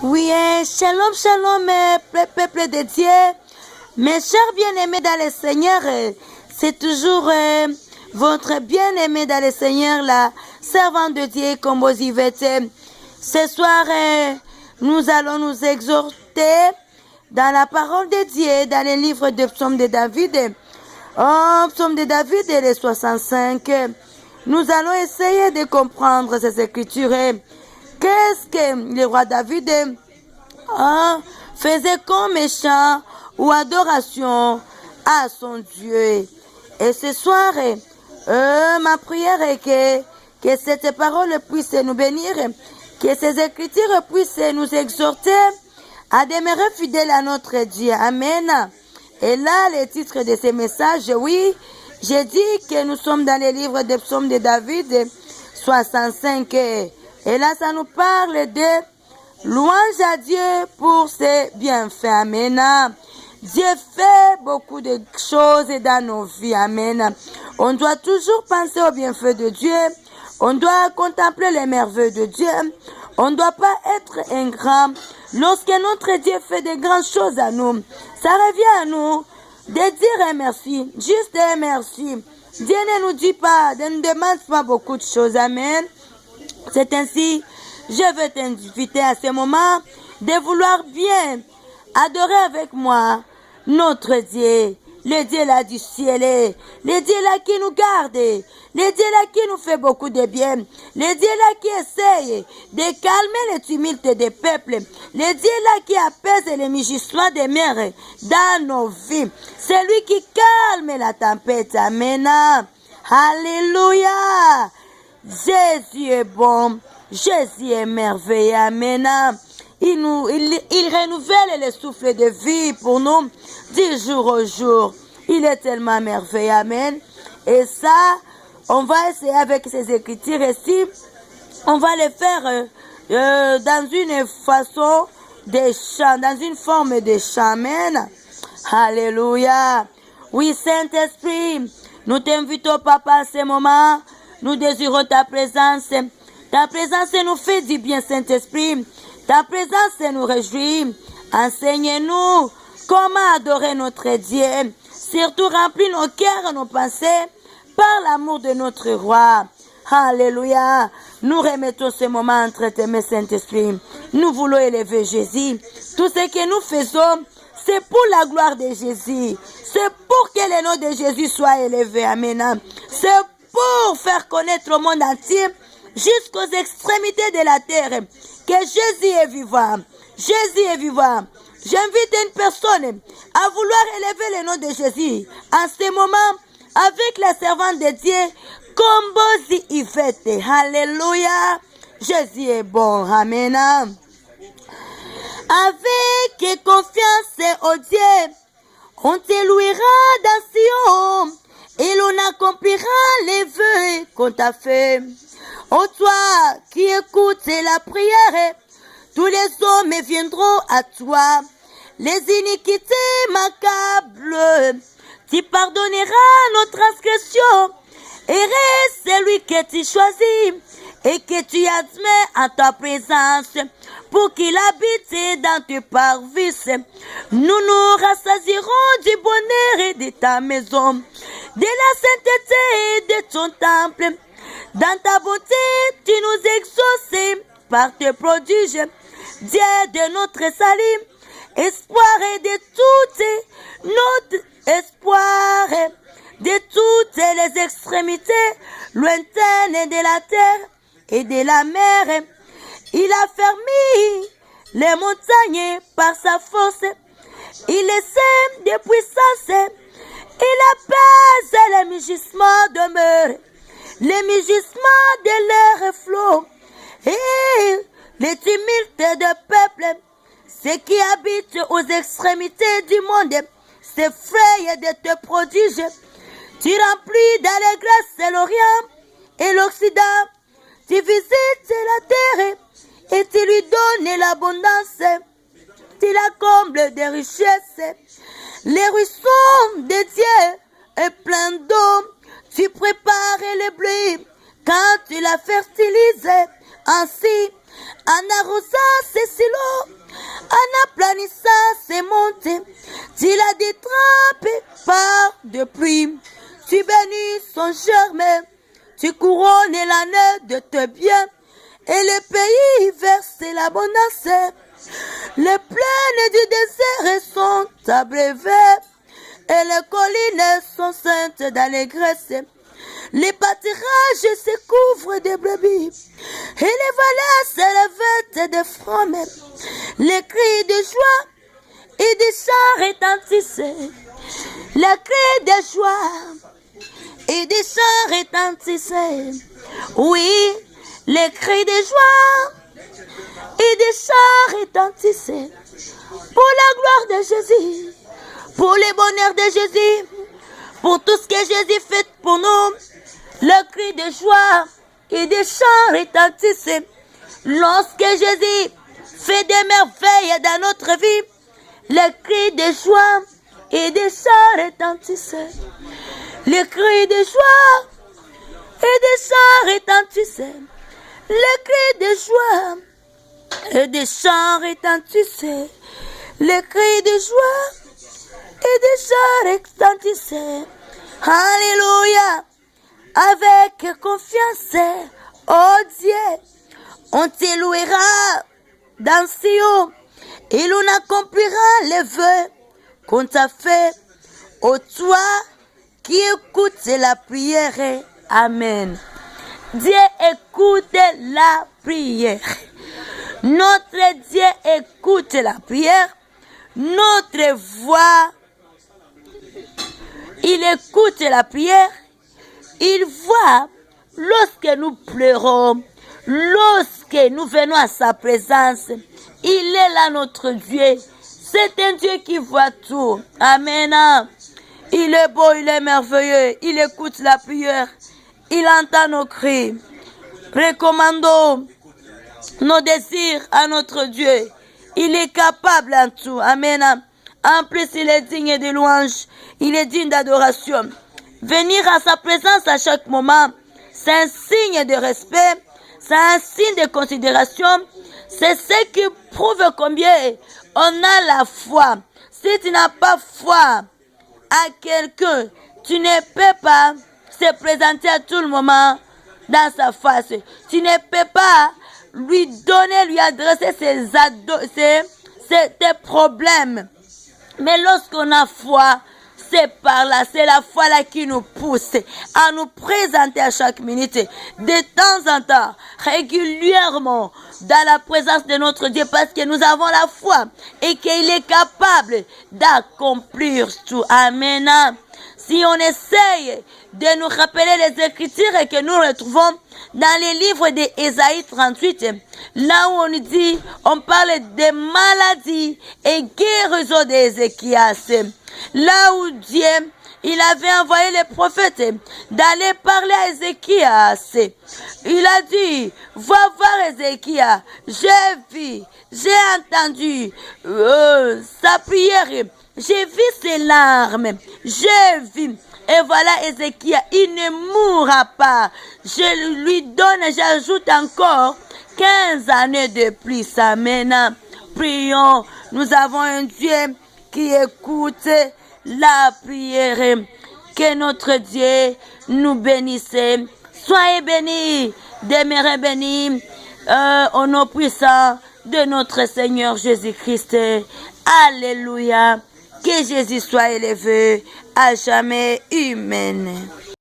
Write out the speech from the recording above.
Oui, shalom, shalom, peuple de Dieu. Mes chers bien-aimés dans le Seigneur, c'est toujours votre bien-aimé dans le Seigneur, la servante de Dieu, comme vous y êtes. Ce soir, nous allons nous exhorter dans la parole de Dieu, dans le livre de Psaume de David. Psaume de David, le 65. Nous allons essayer de comprendre ces écritures. Qu'est-ce que le roi David faisait comme chant ou adoration à son Dieu? Et ce soir, ma prière est que cette parole puisse nous bénir, que ces écritures puissent nous exhorter à demeurer fidèles à notre Dieu. Amen. Et là, le titre de ce message, oui, j'ai dit que nous sommes dans le livre des psaumes de David, 65. Et là, ça nous parle de louange à Dieu pour ses bienfaits. Amen. Dieu fait beaucoup de choses dans nos vies. Amen. On doit toujours penser aux bienfaits de Dieu. On doit contempler les merveilles de Dieu. On ne doit pas être ingrat. Lorsque notre Dieu fait de grandes choses à nous, ça revient à nous de dire un merci, juste un merci. Dieu ne nous dit pas, ne nous demande pas beaucoup de choses. Amen. C'est ainsi, je veux t'inviter à ce moment de vouloir bien adorer avec moi notre Dieu, le Dieu là du ciel, le Dieu là qui nous garde, le Dieu là qui nous fait beaucoup de bien, le Dieu là qui essaye de calmer les tumultes des peuples, le Dieu là qui apaise les mugissements des mers dans nos vies, c'est lui qui calme la tempête. Amen. Alléluia. Jésus est bon, Jésus est merveilleux. Amen. Il renouvelle le souffle de vie pour nous, 10 jours au jour. Il est tellement merveilleux. Amen. Et ça, on va essayer avec ces écritures ici. On va les faire dans une façon de chant, dans une forme de chant. Amen. Alléluia. Oui, Saint-Esprit, nous t'invitons, Papa, à ce moment. Nous désirons ta présence. Ta présence nous fait du bien, Saint-Esprit. Ta présence nous réjouit. Enseigne-nous comment adorer notre Dieu. Surtout remplis nos cœurs et nos pensées par l'amour de notre roi. Alléluia. Nous remettons ce moment entre tes mains, Saint-Esprit. Nous voulons élever Jésus. Tout ce que nous faisons, c'est pour la gloire de Jésus. C'est pour que le nom de Jésus soit élevé. Amen. C'est pour faire connaître au monde entier, jusqu'aux extrémités de la terre, que Jésus est vivant. Jésus est vivant. J'invite une personne à vouloir élever le nom de Jésus en ce moment avec la servante de Dieu, Kombozi Yvette. Alléluia. Jésus est bon. Amen. Avec confiance au Dieu, on te louera dans Sion et l'on accomplira les vœux qu'on t'a fait. Ô toi qui écoutes la prière, tous les hommes viendront à toi. Les iniquités m'accablent, tu pardonneras nos transgressions. Heureux celui que tu choisis et que tu admets en ta présence pour qu'il habite dans tes parvis. Nous nous rassasierons du bonheur de ta maison, de la sainteté de ton temple. Dans ta beauté, tu nous exauces par tes prodiges. Dieu de notre salut, espoir de toutes notre espoir de toutes les extrémités lointaines de la terre et de la mer. Il a fermé les montagnes par sa force. Il sème de puissance. Il apaise les mugissements de mer, les mugissements de leurs flots et les tumultes de peuple. Ceux qui habitent aux extrémités du monde s'effrayent de tes prodiges. Tu remplis d'allégresse l'Orient et l'Occident. Tu visites la terre et tu lui donnes l'abondance. Tu la combles de richesses. Les ruisseaux de Dieu est plein d'eau. Tu prépares le blé quand tu la fertilises. Ainsi, en arrosant ces silos, émaner de tes biens, et le pays verse l'abondance. Les plaines du désert sont abreuvées, et les collines sont saintes d'allégresse. Les pâturages se couvrent de brebis, et les vallées se revêtent de froment. Les cris de joie et des chants retentissent. Les cris de joie et des chants retentissent. Oui, les cris de joie et des chants retentissent. Pour la gloire de Jésus, pour le bonheur de Jésus, pour tout ce que Jésus fait pour nous, le cri de joie et des chants retentissent. Lorsque Jésus fait des merveilles dans notre vie, le cri de joie et des chants retentissent. Le cri de joie et des chants retentissent. Le cri de joie et des chants retentissent. Le cri de joie et des chants retentissent. Alléluia. Avec confiance, oh Dieu, on te louera dans Sion et l'on accomplira les vœux qu'on t'a fait. Ô toi qui écoutes la prière. Amen. Dieu écoute la prière. Notre Dieu écoute la prière. Notre voix, il écoute la prière. Il voit lorsque nous pleurons, lorsque nous venons à sa présence. Il est là notre Dieu. C'est un Dieu qui voit tout. Amen. Il est beau, il est merveilleux. Il écoute la prière. Il entend nos cris. Recommandons nos désirs à notre Dieu. Il est capable en tout. Amen. En plus, il est digne de louange. Il est digne d'adoration. Venir à sa présence à chaque moment, c'est un signe de respect, c'est un signe de considération. C'est ce qui prouve combien on a la foi. Si tu n'as pas foi à quelqu'un, tu ne peux pas se présenter à tout le moment dans sa face. Tu ne peux pas lui donner, lui adresser tes problèmes. Mais lorsqu'on a foi, c'est par là, c'est la foi là qui nous pousse à nous présenter à chaque minute, de temps en temps, régulièrement, dans la présence de notre Dieu, parce que nous avons la foi et qu'il est capable d'accomplir tout. Amen. Si on essaye de nous rappeler les Écritures et que nous retrouvons dans les livres d'Ésaïe 38, là où on dit, on parle des maladies et guérisons d'Ézéchias. Là où Dieu, il avait envoyé les prophètes d'aller parler à Ézéchias. Il a dit, va voir Ézéchias, j'ai vu, j'ai entendu sa prière, j'ai vu ses larmes, j'ai vu. Et voilà Ézéchias, il ne mourra pas. Je lui donne, j'ajoute encore 15 années de plus. Amen. Prions, nous avons un Dieu qui écoute la prière. Que notre Dieu nous bénisse. Soyez bénis, demeurez bénis au nom puissant de notre Seigneur Jésus-Christ. Alléluia. Que Jésus soit élevé à jamais. Amen.